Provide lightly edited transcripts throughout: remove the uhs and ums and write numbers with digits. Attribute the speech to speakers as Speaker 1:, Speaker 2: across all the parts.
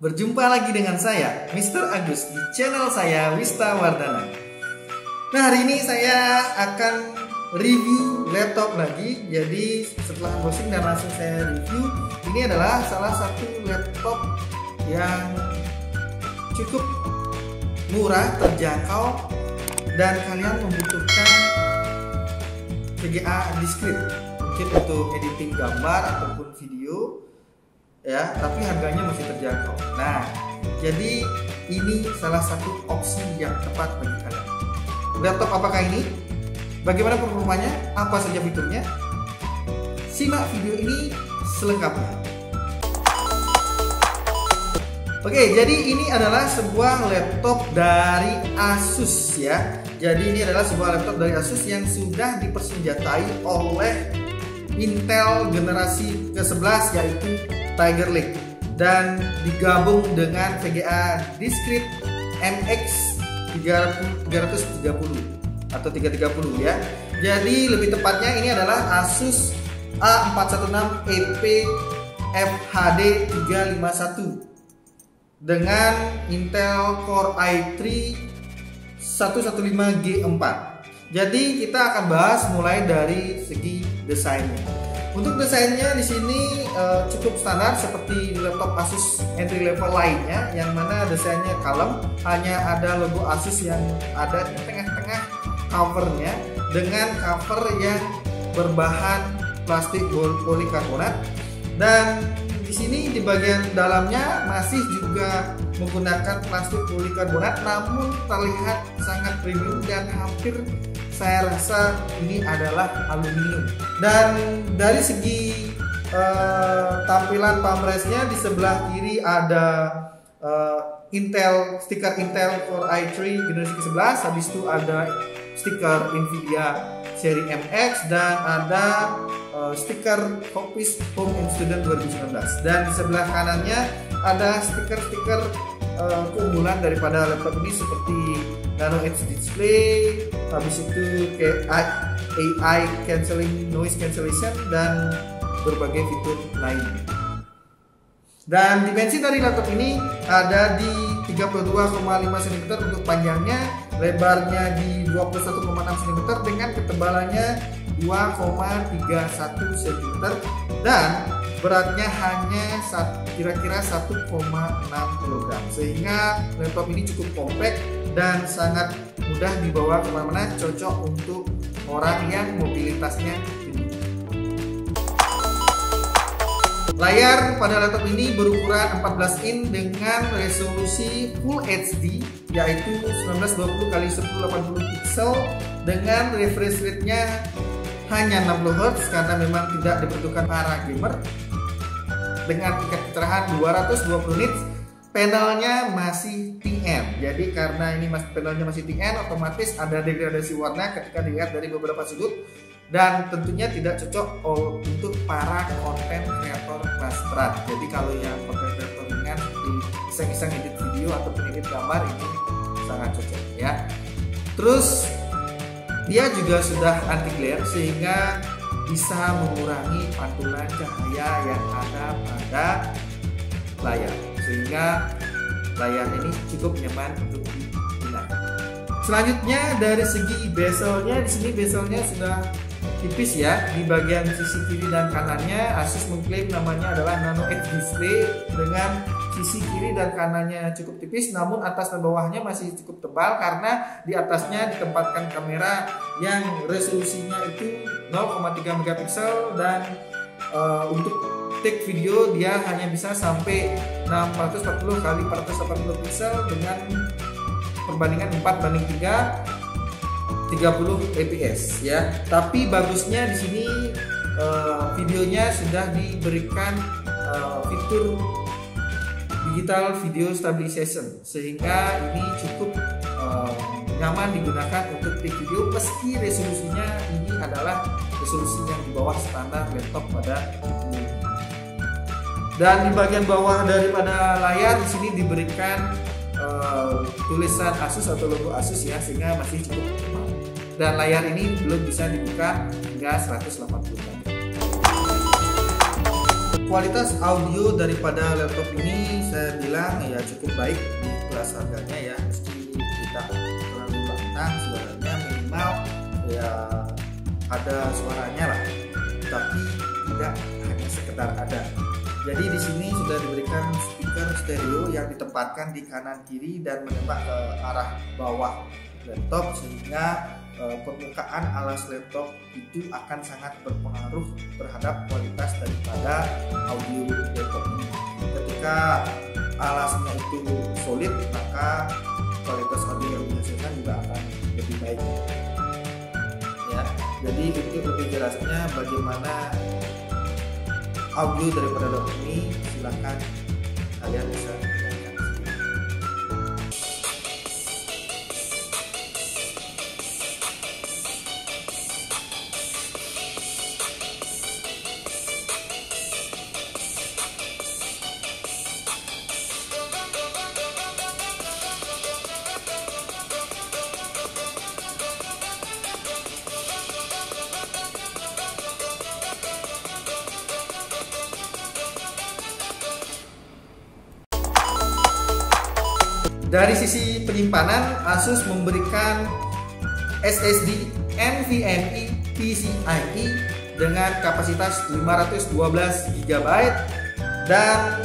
Speaker 1: Berjumpa lagi dengan saya, Mr. Agus, di channel saya, Wista Wardana. Nah, hari ini saya akan review laptop lagi. Jadi setelah unboxing dan langsung saya review. Ini adalah salah satu laptop yang cukup murah, terjangkau, dan kalian membutuhkan VGA discrete, mungkin untuk editing gambar ataupun video, ya, tapi harganya masih terjangkau. Nah, jadi ini salah satu opsi yang tepat bagi kalian. Laptop apakah ini? Bagaimana performanya? Apa saja fiturnya? Simak video ini selengkapnya. Oke, jadi ini adalah sebuah laptop dari Asus, ya. Jadi ini adalah sebuah laptop dari Asus yang sudah dipersenjatai oleh Intel generasi ke-11, yaitu Tiger Lake, dan digabung dengan VGA discrete MX 330 atau 330, ya. Jadi lebih tepatnya ini adalah Asus A416 EP FHD 351 dengan Intel Core i3 115G4. Jadi kita akan bahas mulai dari segi desainnya. Untuk desainnya di sini cukup standar seperti laptop Asus entry level lainnya, yang mana desainnya kalem, hanya ada logo Asus yang ada di tengah-tengah covernya dengan cover yang berbahan plastik polikarbonat, dan di sini di bagian dalamnya masih juga menggunakan plastik polikarbonat, namun terlihat sangat premium dan hampir saya rasa ini adalah aluminium. Dan dari segi tampilan pamresnya, di sebelah kiri ada stiker Intel Core i3 generasi ke-11, habis itu ada stiker Nvidia seri MX, dan ada stiker Office Home and Student 2019. Dan di sebelah kanannya ada stiker-stiker keunggulan daripada laptop ini seperti Nano Edge display, habis itu AI cancelling, noise cancellation, dan berbagai fitur lainnya. Dan dimensi dari laptop ini ada di 32,5 cm untuk panjangnya, lebarnya di 21,6 cm dengan ketebalannya 2,31 cm, dan beratnya hanya kira-kira 1,6 kg, sehingga laptop ini cukup compact dan sangat mudah dibawa kemana-mana, cocok untuk orang yang mobilitasnya tinggi. Layar pada laptop ini berukuran 14 in dengan resolusi Full HD, yaitu 1920x1080 pixel, dengan refresh rate-nya hanya 60 Hz karena memang tidak diperuntukkan para gamer, dengan tingkat kecerahan 220 nits. Panelnya masih TN, jadi karena ini panelnya masih TN, otomatis ada degradasi warna ketika dilihat dari beberapa sudut, dan tentunya tidak cocok untuk para konten kreator kelas berat. Jadi kalau yang konten kreator ringan seperti iseng-iseng edit video ataupun edit gambar, ini sangat cocok, ya. Terus dia juga sudah anti glare sehingga bisa mengurangi pantulan cahaya yang ada pada layar, sehingga layar ini cukup nyaman untuk digunakan. Selanjutnya dari segi bezelnya, di sini bezelnya sudah tipis, ya. Di bagian sisi kiri dan kanannya Asus mengklaim namanya adalah Nano Edge display, dengan sisi kiri dan kanannya cukup tipis, namun atas dan bawahnya masih cukup tebal karena di atasnya ditempatkan kamera yang resolusinya itu 0,3 megapiksel, dan untuk take video dia hanya bisa sampai 640x480 pixel dengan perbandingan 4:3 30 fps, ya. Tapi bagusnya di sini videonya sudah diberikan fitur digital video stabilization, sehingga ini cukup nyaman digunakan untuk take video, meski resolusinya ini adalah resolusi yang di bawah standar laptop pada umumnya. Dan di bagian bawah daripada layar di sini diberikan tulisan Asus atau logo Asus, ya, sehingga masih cukup tebal. Dan layar ini belum bisa dibuka hingga 180 derajat. kualitas audio daripada laptop ini saya bilang ya cukup baik di kelas harganya ya, meski tidak terlalu lantang suaranya, minimal ya ada suaranya lah, tapi tidak hanya sekedar ada. Jadi di sini sudah diberikan speaker stereo yang ditempatkan di kanan kiri dan menembak ke arah bawah laptop, sehingga permukaan alas laptop itu akan sangat berpengaruh terhadap kualitas daripada audio laptop ini. Ketika alasnya itu solid, maka kualitas audio yang dihasilkan juga akan lebih baik. Ya, jadi itu lebih jelasnya bagaimana audio daripada laptop ini, silakan kalian bisa dengarkan. Dari sisi penyimpanan, Asus memberikan SSD NVMe PCIe dengan kapasitas 512 GB dan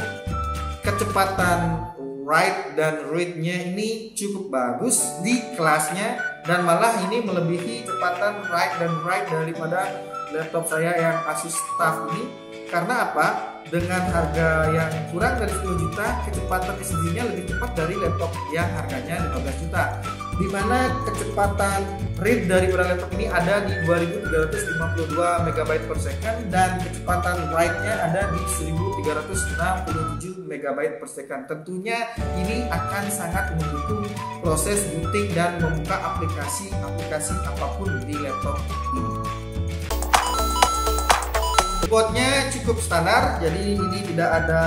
Speaker 1: kecepatan write dan read-nya ini cukup bagus di kelasnya, dan malah ini melebihi kecepatan write dan write daripada laptop saya yang Asus TUF ini. Karena apa? Dengan harga yang kurang dari 10 juta, kecepatan SSD-nya lebih cepat dari laptop yang harganya 15 juta. Dimana kecepatan read dari laptop ini ada di 2352 MB per second dan kecepatan write-nya ada di 1367 MB per second. Tentunya ini akan sangat mendukung proses booting dan membuka aplikasi apapun di laptop ini. Keyboardnya cukup standar, jadi ini tidak ada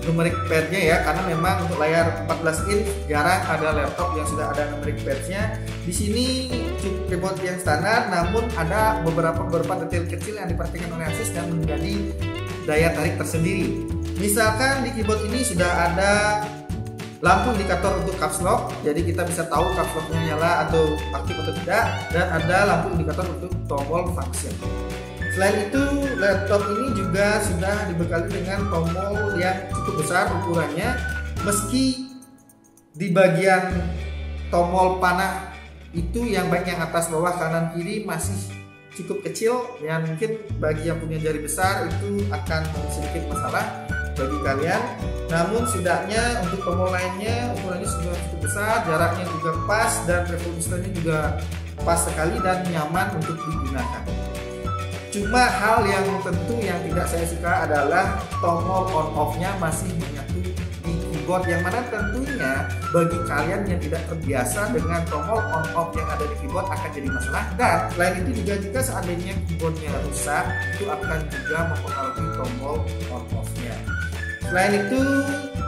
Speaker 1: numeric pad-nya ya, karena memang untuk layar 14 inch jarang ada laptop yang sudah ada numeric pad-nya. Di sini keyboard yang standar, namun ada beberapa detail kecil yang diperhatikan oleh Asus dan menjadi daya tarik tersendiri. Misalkan di keyboard ini sudah ada lampu indikator untuk caps lock, jadi kita bisa tahu caps lock-nya nyala atau aktif atau tidak, dan ada lampu indikator untuk tombol function. Selain itu, laptop ini juga sudah dibekali dengan tombol yang cukup besar ukurannya, meski di bagian tombol panah itu yang baik yang atas, bawah, kanan, kiri masih cukup kecil, yang mungkin bagi yang punya jari besar itu akan sedikit masalah bagi kalian. Namun setidaknya untuk tombol lainnya ukurannya sudah cukup besar, jaraknya juga pas, dan revolusinya juga pas sekali dan nyaman untuk digunakan. Cuma hal yang tentu yang tidak saya suka adalah tombol on off-nya masih menyatu di keyboard, yang mana tentunya bagi kalian yang tidak terbiasa dengan tombol on off yang ada di keyboard akan jadi masalah. Dan selain itu juga jika seandainya keyboardnya rusak, itu akan juga mempengaruhi tombol on off-nya. Selain itu,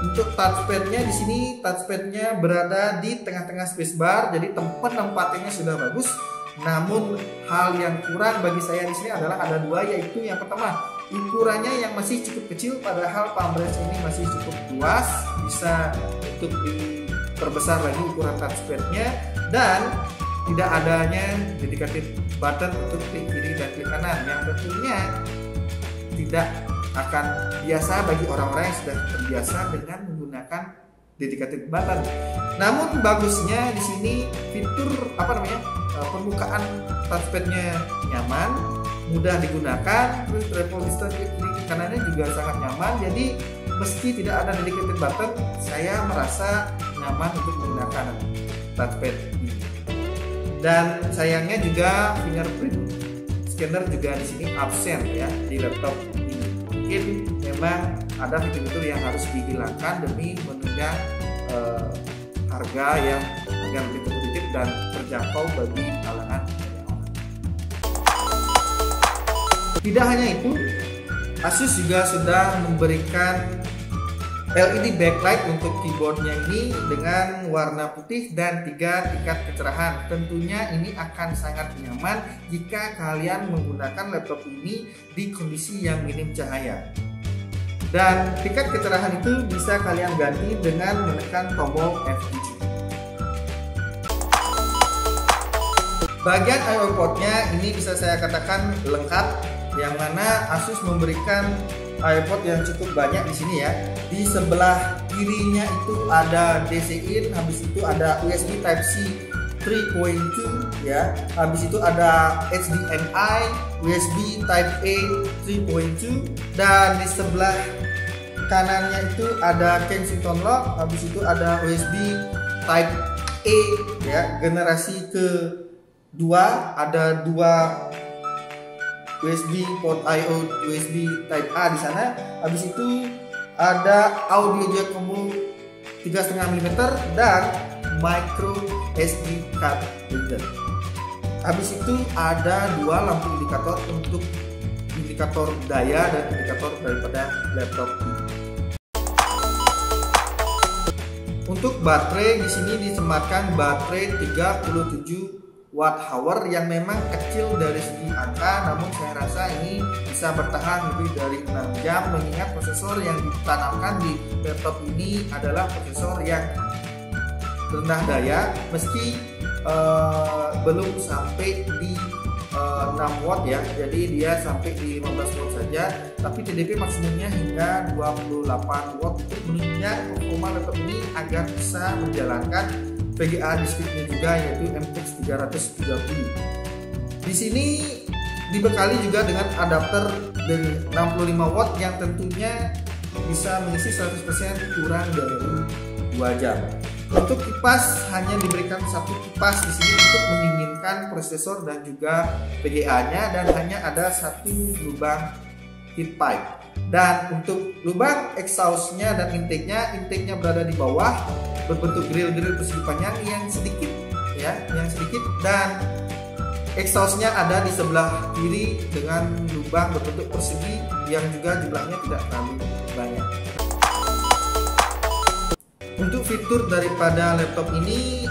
Speaker 1: untuk touchpad-nya di sini touchpad-nya berada di tengah-tengah spacebar, jadi tempatannya sudah bagus. Namun hal yang kurang bagi saya di sini adalah ada dua, yaitu yang pertama ukurannya yang masih cukup kecil, padahal palm branch ini masih cukup luas, bisa untuk diperbesar lagi ukuran touchpad-nya, dan tidak adanya dedicated button untuk klik kiri dan klik kanan yang tentunya tidak akan biasa bagi orang-orang yang sudah terbiasa dengan menggunakan dedicated button. Namun bagusnya di sini fitur permukaan touchpad-nya nyaman, mudah digunakan, terus travel distance klik kanannya juga sangat nyaman. Jadi meski tidak ada dedicated button, saya merasa nyaman untuk menggunakan touchpad ini. Dan sayangnya juga fingerprint scanner juga di sini absen ya di laptop ini. Mungkin memang ada fitur-fitur yang harus dihilangkan demi menunjang harga yang lebih kompetitif dan terjangkau bagi kalangan orang. Tidak hanya itu, Asus juga sudah memberikan LED backlight untuk keyboardnya ini dengan warna putih dan 3 tingkat kecerahan. Tentunya ini akan sangat nyaman jika kalian menggunakan laptop ini di kondisi yang minim cahaya. Dan tingkat kecerahan itu bisa kalian ganti dengan menekan tombol F7. Bagian I/O portnya ini bisa saya katakan lengkap, yang mana Asus memberikan I/O port yang cukup banyak di sini ya. Di sebelah kirinya itu ada DC in, habis itu ada USB Type C 3.2 ya. Habis itu ada HDMI, USB Type A 3.2, dan di sebelah kanannya itu ada Kensington lock, habis itu ada USB Type A ya, generasi kedua, ada dua USB port I/O USB Type A di sana. Habis itu ada audio jack combo 3,5 mm dan micro SD card reader. Habis itu ada dua lampu indikator untuk indikator daya dan indikator daripada laptop ini. Untuk baterai di sini disematkan baterai 37 Wh yang memang kecil dari segi angka, namun saya rasa ini bisa bertahan lebih dari 6 jam mengingat prosesor yang ditanamkan di laptop ini adalah prosesor yang rendah daya, meski belum sampai di 6 watt ya, jadi dia sampai di 15 watt saja, tapi TDP maksimumnya hingga 28 watt untuk menunjang performa laptop ini agar bisa menjalankan VGA listriknya juga, yaitu MTX 330. Di sini dibekali juga dengan adapter dari 65 watt yang tentunya bisa mengisi 100% kurang dari 2 jam. Untuk kipas hanya diberikan satu kipas di sini untuk mendinginkan prosesor dan juga VGA-nya, dan hanya ada satu lubang heat pipe. Dan untuk lubang exhaust-nya dan intake-nya berada di bawah, berbentuk grill-grill persegi panjang yang sedikit ya, dan exhaust-nya ada di sebelah kiri dengan lubang berbentuk persegi yang juga jumlahnya tidak terlalu banyak. Untuk fitur daripada laptop ini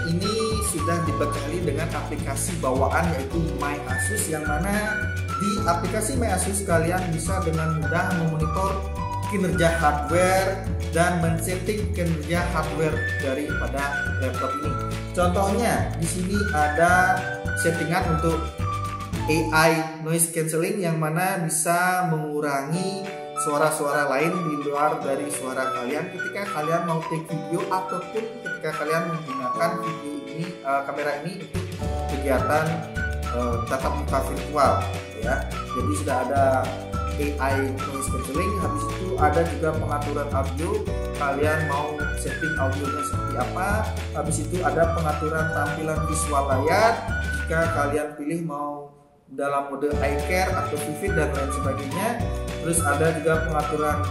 Speaker 1: sudah dibekali dengan aplikasi bawaan yaitu My Asus, yang mana di aplikasi My Asus kalian bisa dengan mudah memonitor kinerja hardware dan men-setting kinerja hardware daripada laptop ini. Contohnya di sini ada settingan untuk AI noise cancelling, yang mana bisa mengurangi suara-suara lain di luar dari suara kalian ketika kalian mau take video ataupun ketika kalian menggunakan video ini, kamera ini untuk kegiatan tatap muka virtual ya. Jadi sudah ada AI noise cancelling. Habis itu ada juga pengaturan audio, kalian mau setting audionya seperti apa. Habis itu ada pengaturan tampilan visual layar jika kalian pilih mau dalam mode eye care atau vivid dan lain sebagainya. Terus ada juga pengaturan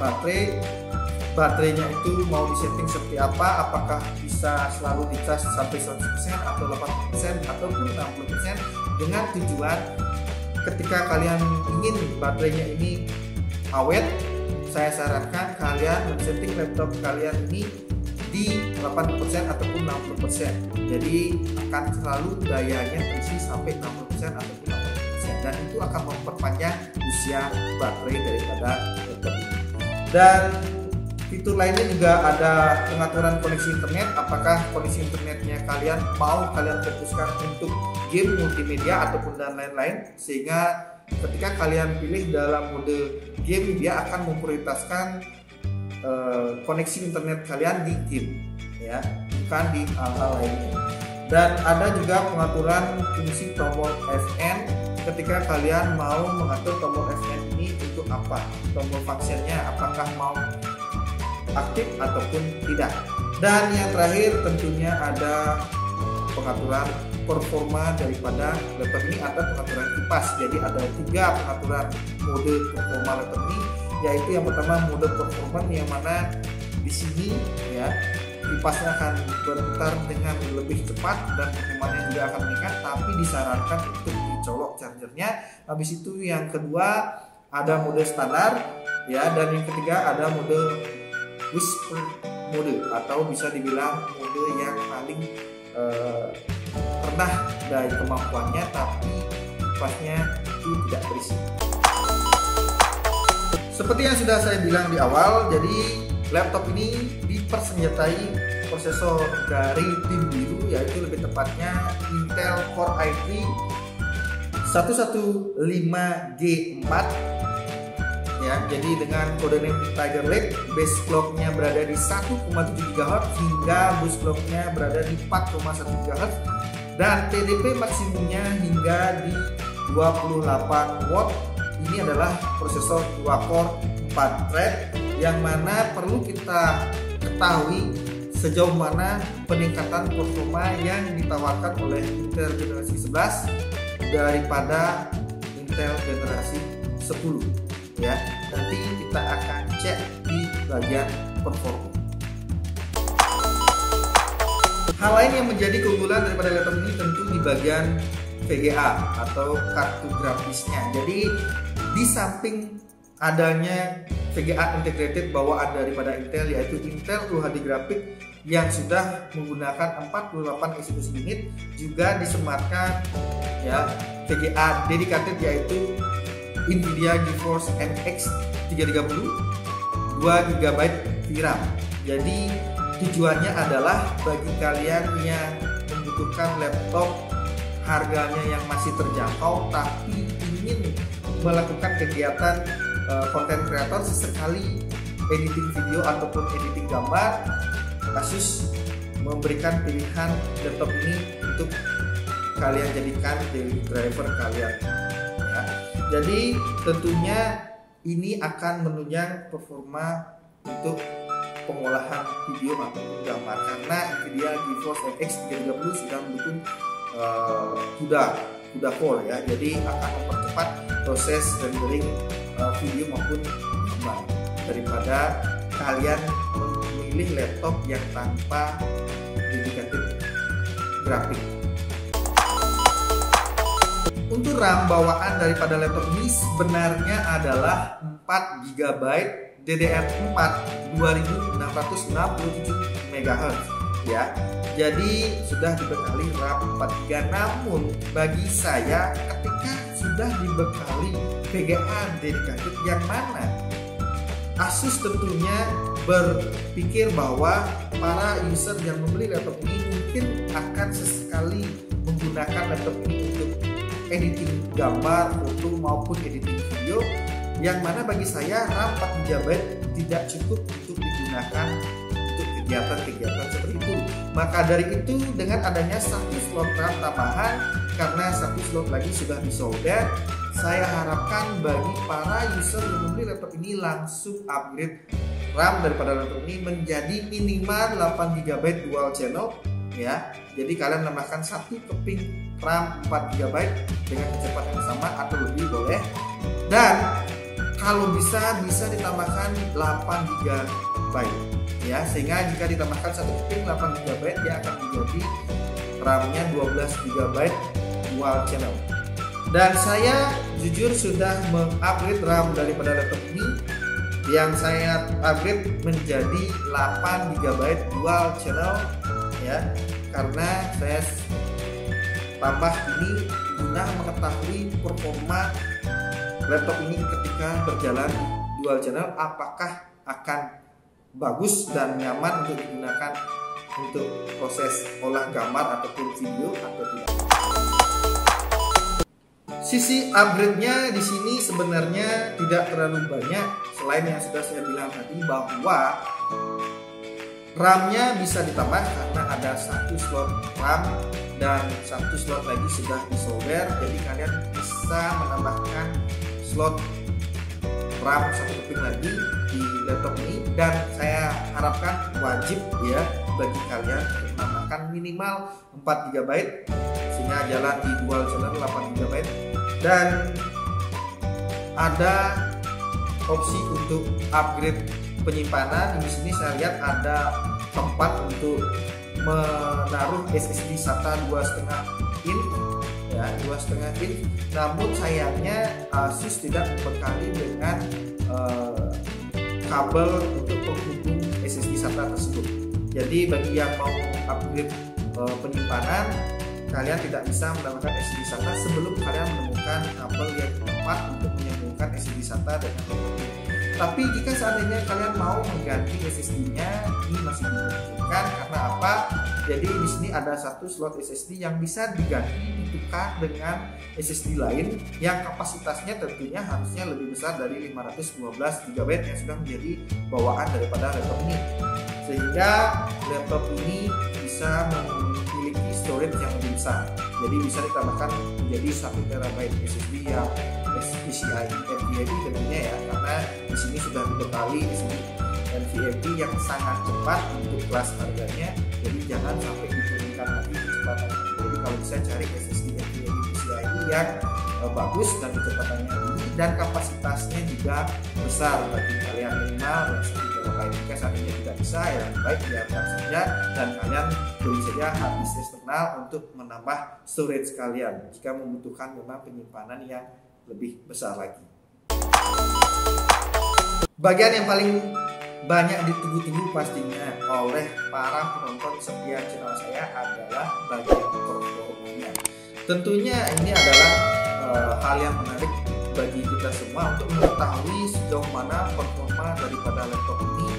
Speaker 1: baterainya itu mau disetting seperti apa, apakah bisa selalu dicas sampai 100% atau 80% ataupun 60%, dengan tujuan ketika kalian ingin baterainya ini awet, saya sarankan kalian men-setting laptop kalian ini di 80% ataupun 60%. Jadi akan selalu dayanya terisi sampai 60% ataupun 80%, dan itu akan memperpanjang usia baterai daripada laptop ini. Dan fitur lainnya juga ada pengaturan koneksi internet, apakah koneksi internetnya kalian mau kalian fokuskan untuk game multimedia ataupun dan lain-lain, sehingga ketika kalian pilih dalam mode game dia akan memprioritaskan koneksi internet kalian di game ya, bukan di hal-hal lainnya. Dan ada juga pengaturan fungsi tombol FN ketika kalian mau mengatur tombol FN ini untuk apa, tombol functionnya apakah mau aktif ataupun tidak. Dan yang terakhir tentunya ada pengaturan performa daripada laptop ini atau pengaturan kipas. Jadi ada 3 pengaturan mode performa laptop ini, yaitu yang pertama mode performa, yang mana di sini ya kipasnya akan berputar dengan lebih cepat dan performanya juga akan meningkat, tapi disarankan untuk dicolok chargernya. Habis itu yang kedua ada mode standar ya, dan yang ketiga ada mode whisper mode atau bisa dibilang mode yang paling rendah dari kemampuannya, tapi kipasnya itu tidak berisik. Seperti yang sudah saya bilang di awal, jadi laptop ini dipersenjatai prosesor dari tim biru, yaitu lebih tepatnya Intel Core i3 115G4 ya. Jadi dengan kode name Tiger Lake, base clocknya berada di 1,7 GHz hingga boost clocknya berada di 4,1 GHz dan TDP maksimumnya hingga di 28 watt. Ini adalah prosesor 2 core 4 thread yang mana perlu kita ketahui sejauh mana peningkatan performa yang ditawarkan oleh Intel generasi 11 daripada Intel generasi 10 ya. Nanti kita akan cek di bagian performa. Hal lain yang menjadi keunggulan daripada laptop ini tentu di bagian VGA atau kartu grafisnya. Jadi di samping adanya VGA integrated bawaan daripada Intel, yaitu Intel UHD Graphics yang sudah menggunakan 48 eksekusi unit, juga disematkan ya VGA dedicated yaitu Nvidia GeForce MX 330 2 GB VRAM. Jadi tujuannya adalah bagi kalian yang membutuhkan laptop harganya yang masih terjangkau tapi ingin melakukan kegiatan content creator, sesekali editing video ataupun editing gambar, Asus memberikan pilihan laptop ini untuk kalian jadikan daily driver kalian ya. Jadi tentunya ini akan menunjang performa untuk pengolahan video ataupun gambar karena Nvidia GeForce MX 330 sudah mendukung CUDA core ya. Jadi akan mempercepat proses rendering video maupun gambar daripada kalian memilih laptop yang tanpa dedicated grafik. Untuk RAM bawaan daripada laptop ini sebenarnya adalah 4 GB DDR4 2667 MHz ya. Jadi sudah dibekali RAM 4 GB. Namun bagi saya ketika sudah dibekali VGA dedicated yang mana Asus tentunya berpikir bahwa para user yang membeli laptop ini mungkin akan sesekali menggunakan laptop ini untuk editing gambar, foto maupun editing video, yang mana bagi saya RAM 4 GB tidak cukup untuk digunakan untuk kegiatan-kegiatan seperti itu. Maka dari itu dengan adanya satu slot RAM tambahan, karena satu slot lagi sudah disolder, saya harapkan bagi para user yang membeli laptop ini langsung upgrade RAM daripada laptop ini menjadi minimal 8 GB dual channel ya. Jadi kalian tambahkan satu keping RAM 4 GB dengan kecepatan yang sama atau lebih boleh. Dan kalau bisa ditambahkan 8 GB ya, sehingga jika ditambahkan satu keping 8 GB dia akan menjadi RAM-nya 12 GB dual channel. Dan saya jujur sudah mengupgrade RAM daripada laptop ini, yang saya upgrade menjadi 8 GB dual channel ya, karena saya tambah ini guna mengetahui performa laptop ini ketika berjalan dual channel apakah akan bagus dan nyaman untuk digunakan untuk proses olah gambar ataupun video atau tidak. Sisi upgrade-nya di sini sebenarnya tidak terlalu banyak, selain yang sudah saya bilang tadi bahwa RAM-nya bisa ditambah karena ada satu slot RAM dan satu slot lagi sudah disolder. Jadi kalian bisa menambahkan slot RAM satu keping lagi di laptop ini, dan saya harapkan wajib ya bagi kalian menambahkan minimal 4 GB sehingga jalan di dual channel 8 GB. Dan ada opsi untuk upgrade penyimpanan. Di sini saya lihat ada tempat untuk menaruh SSD SATA 2,5 in ya, 2,5 in. Namun sayangnya Asus tidak membekali dengan kabel untuk penghubung SSD SATA tersebut. Jadi bagi yang mau upgrade penyimpanan, kalian tidak bisa menambahkan SSD SATA sebelum kalian menemukan kabel yang tepat untuk menyambungkan SSD SATA dengan laptop. Tapi jika seandainya kalian mau mengganti SSD-nya, ini masih dimungkinkan. Karena apa? Jadi di sini ada satu slot SSD yang bisa diganti, ditukar dengan SSD lain yang kapasitasnya tentunya harusnya lebih besar dari 512 GB yang sudah menjadi bawaan daripada laptop ini. Sehingga laptop ini bisa memiliki storage yang lebih besar. Jadi bisa ditambahkan menjadi 1 TB SSD yang PCIe NVMe tentunya ya, karena di sini sudah dibekali SSD NVMe yang sangat cepat untuk kelas harganya. Jadi jangan sampai diturunkan lagi kecepatannya. Jadi kalau bisa cari SSD NVMe PCIe yang bagus dan kecepatannya tinggi dan kapasitasnya juga besar bagi kalian, minimal dan 1 TB. Jika seandainya tidak bisa, ya lebih baik biarkan saja dan kalian beli saja hard disk eksternal untuk menambah storage kalian jika membutuhkan memang penyimpanan yang lebih besar lagi. Bagian yang paling banyak ditunggu-tunggu pastinya oleh para penonton setia channel saya adalah bagian performanya. Tentunya ini adalah hal yang menarik bagi kita semua untuk mengetahui sejauh mana performa daripada laptop ini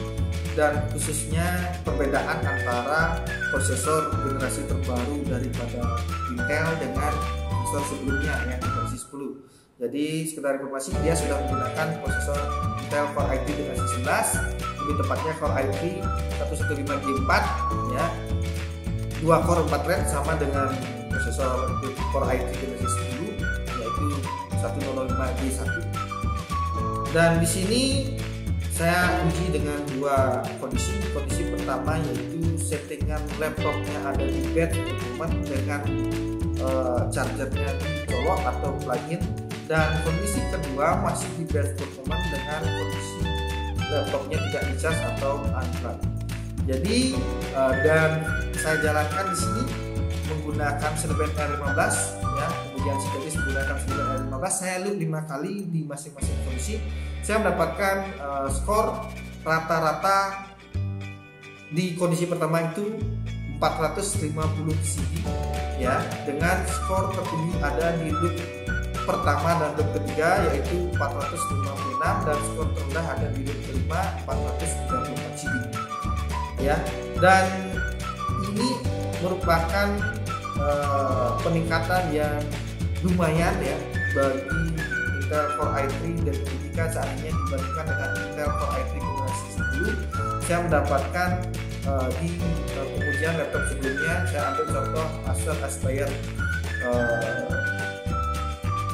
Speaker 1: dan khususnya perbedaan antara prosesor generasi terbaru daripada Intel dengan prosesor sebelumnya yang versi 10. Jadi sekedar informasi, dia sudah menggunakan prosesor Intel Core i3 generasi 11, lebih tepatnya Core i3 115G4 ya, 2 core 4 thread sama dengan prosesor Core i3 generasi 10 yaitu 105G1. Dan di sini saya uji dengan dua kondisi. Kondisi pertama yaitu settingan laptopnya ada di bed performance dengan chargernya dicolok atau plug-in, dan kondisi kedua masih di bed performance dengan kondisi laptopnya tidak di-charge atau unplug. Jadi dan saya jalankan di sini menggunakan Cinebench R15 ya, kemudian sejenis menggunakan Cinebench R15. Saya loop 5 kali di masing-masing kondisi. Saya mendapatkan skor rata-rata di kondisi pertama itu 450 CD ya, dengan skor tertinggi ada di loop pertama dan loop ketiga yaitu 456, dan skor terendah ada di loop kelima 434 CD ya. Dan ini merupakan peningkatan yang lumayan ya bagi Intel Core i3, dan ketika seandainya dibandingkan dengan Intel Core i3 generasi 10, saya mendapatkan di pengujian laptop sebelumnya. Saya ambil contoh Acer Aspire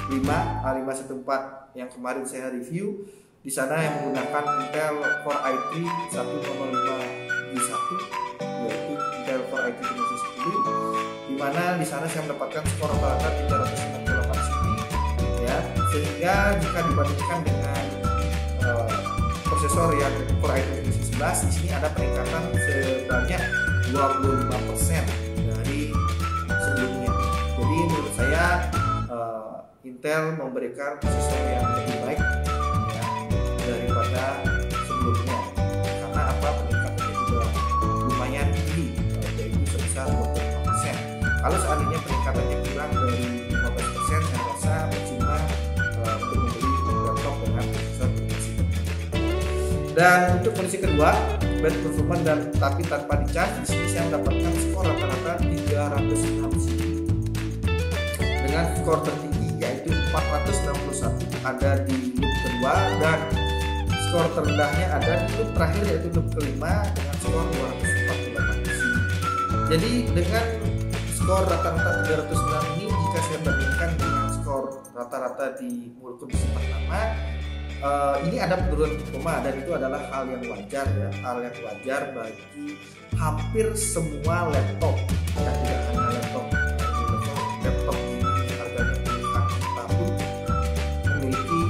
Speaker 1: 5 A514 yang kemarin saya review. Di sana yang menggunakan Intel Core i3 105G1 yaitu Intel Core i3 generasi 10, di mana di sana saya mendapatkan skor rata-rata 368 CD ya, sehingga jika dibandingkan dengan prosesor yang Core i3 generasi 11, di sini ada peningkatan sebanyak 25% dari sebelumnya. Jadi menurut saya Intel memberikan prosesor yang lebih baik ya, daripada sebelumnya. Karena apa? Peningkatannya juga lumayan tinggi, yaitu sebesar 25%. Kalau seandainya peningkatannya kurang dari 15%, saya rasa percuma untuk membeli laptop dengan prosesor generasi terbaru. Dan untuk kondisi kedua, bed performance dan tapi tanpa di-charge, di sini saya mendapatkan skor rata-rata 306 CD dengan skor tertinggi yaitu 461 ada di loop kedua, dan skor terendahnya ada di loop terakhir yaitu loop kelima dengan skor 248 CD. Jadi dengan skor rata-rata 306 ini, jika saya bandingkan dengan skor rata-rata di kondisi pertama, ini ada penurunan performa, dan itu adalah hal yang wajar ya, hal yang wajar bagi hampir semua laptop, dan tidak hanya laptop ini harganya puluhan juta pun memiliki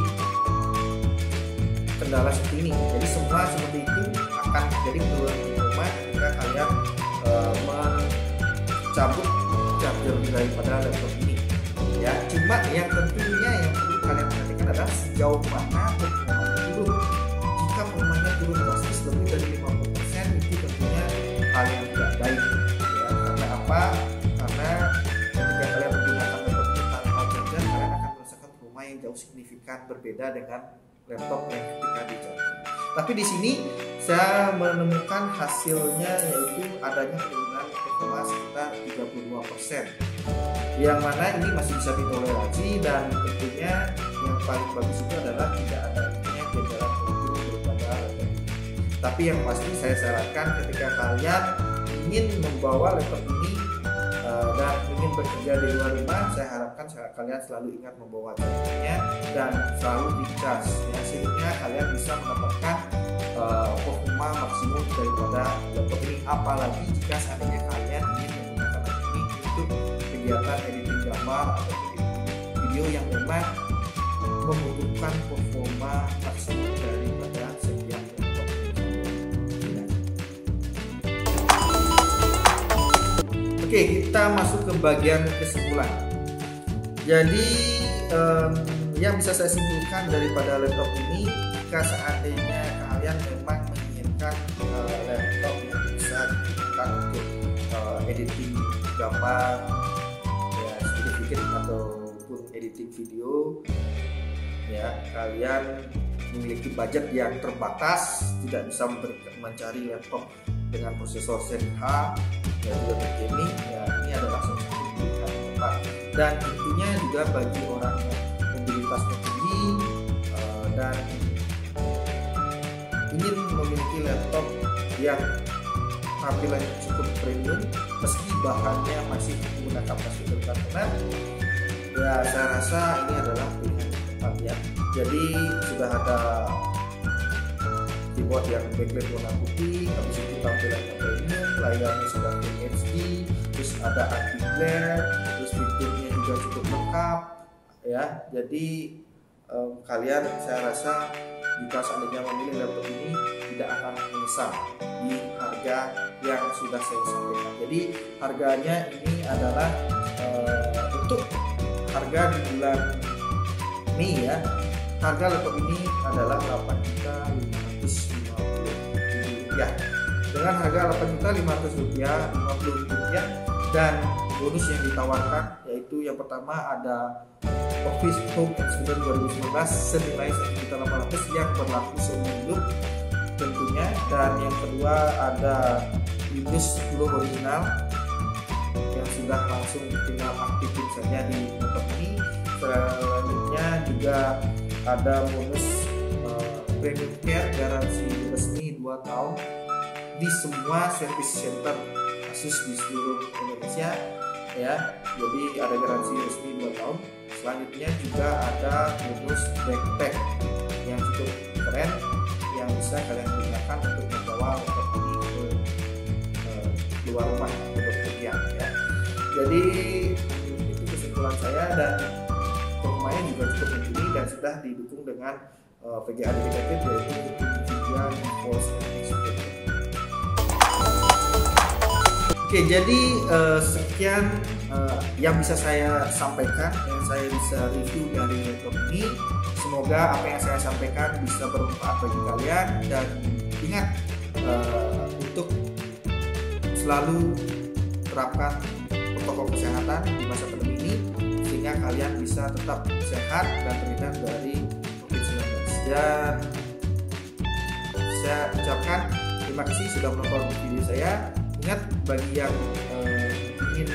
Speaker 1: kendala seperti ini. Jadi semua seperti itu akan terjadi penurunan performa jika kalian mencabut charger daripada laptop ini ya. Cuma yang tentunya yang perlu kalian perhatikan adalah sejauh mana performanya turun. Jika performanya turun drastis lebih dari 50%, itu tentunya hal yang tidak baik ya. Karena apa? Karena ketika kalian menggunakan laptop tanpa charger, kalian akan merasakan performa yang jauh signifikan berbeda dengan laptop yang ketika dicari. Tapi di sini saya menemukan hasilnya yaitu adanya penurunan performa sekitar 32%, yang mana ini masih bisa ditoleransi, dan tentunya yang paling bagus itu adalah tidak adanya gejala muncul daripada laptop ini. Tapi yang pasti saya sarankan ketika kalian ingin membawa laptop ini dan ingin bekerja di luar rumah, saya harapkan kalian selalu ingat membawa chargernya dan selalu dicas ya, sehingga kalian bisa mendapatkan performa maksimum daripada laptop ini. Apalagi jika seandainya kalian ingin menggunakan laptop ini untuk kegiatan editing gambar atau editing video yang memang membutuhkan performa maksimum daripada setiap laptop ini. Oke, kita masuk ke bagian kesimpulan. Jadi yang bisa saya simpulkan daripada laptop ini, jika seandainya kalian memang menginginkan laptop yang bisa digunakan untuk editing gambar, ya sedikit ataupun editing video, ya kalian memiliki budget yang terbatas, tidak bisa mencari laptop dengan prosesor seri H dan juga gaming, ya ini adalah salah satu pilihan yang tepat. Dan tentunya juga bagi orang yang mobilitasnya tinggi dan ingin memiliki laptop yang tampilannya cukup premium meski bahannya masih menggunakan plastik karbonat, ya saya rasa ini adalah pilihan yang tepat ya. Jadi sudah ada keyboard yang backlight warna putih, habis itu tampilannya premium, layarnya sudah Full HD, terus ada anti glare, terus fiturnya juga cukup lengkap ya. Jadi kalian saya rasa jika seandainya memilih laptop ini tidak akan menyesal di harga yang sudah saya sampaikan. Jadi harganya ini adalah untuk harga di bulan Mei ya. Harga laptop ini adalah 8.550.000 rupiah. Dengan harga 8.550.000 rupiah dan bonus yang ditawarkan yaitu yang pertama ada Office Home Experience 2019 senilai 1.800.000 yang berlaku seumur hidup tentunya, dan yang kedua ada Windows 10 original yang sudah langsung tinggal aktifin saja di laptop ini. Selanjutnya juga ada bonus Premium Care garansi resmi 2 tahun di semua service center Asus di seluruh Indonesia ya. Jadi ada garansi resmi 2 tahun. Selanjutnya juga ada bonus backpack yang cukup keren yang bisa kalian gunakan untuk membawa laptop ini ke luar rumah untuk bekerja ya. Jadi itu kesimpulan saya, dan performanya juga cukup mumpuni dan sudah didukung dengan VGA dedicated yaitu NVIDIA GeForce RTX 30. Oke, jadi sekian yang bisa saya sampaikan, yang saya bisa review dari laptop ini. Semoga apa yang saya sampaikan bisa bermanfaat bagi kalian, dan ingat untuk selalu terapkan protokol kesehatan di masa pandemi ini sehingga kalian bisa tetap sehat dan terhindar dari COVID-19. Dan saya ucapkan terima kasih sudah menonton video saya. Ingat, bagi yang ingin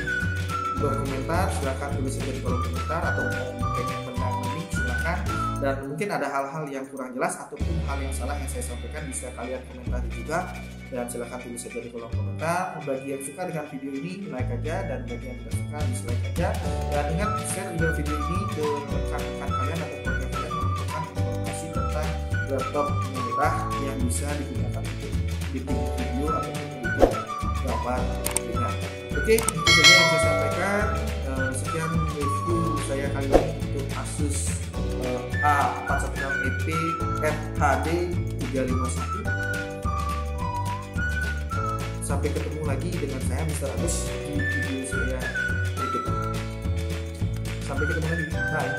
Speaker 1: berkomentar silahkan tulis saja di kolom komentar, atau mau pengen menangani silahkan, dan mungkin ada hal-hal yang kurang jelas ataupun hal yang salah yang saya sampaikan bisa kalian komentari juga, dan silahkan tulis saja di kolom komentar. Bagi yang suka dengan video ini like aja, dan bagi yang tidak suka dislike aja, dan ingat share juga video ini ke rekan-rekan kalian atau keluarga kalian yang membutuhkan informasi tentang laptop murah yang bisa digunakan untuk editing video ataupun gambar ringan. Oke, itu saja yang saya sampaikan. Sekian review saya kali ini untuk Asus A416EP FHD 351. Sampai ketemu lagi dengan saya Mr. Agus di video saya berikutnya. Sampai ketemu lagi. Bye.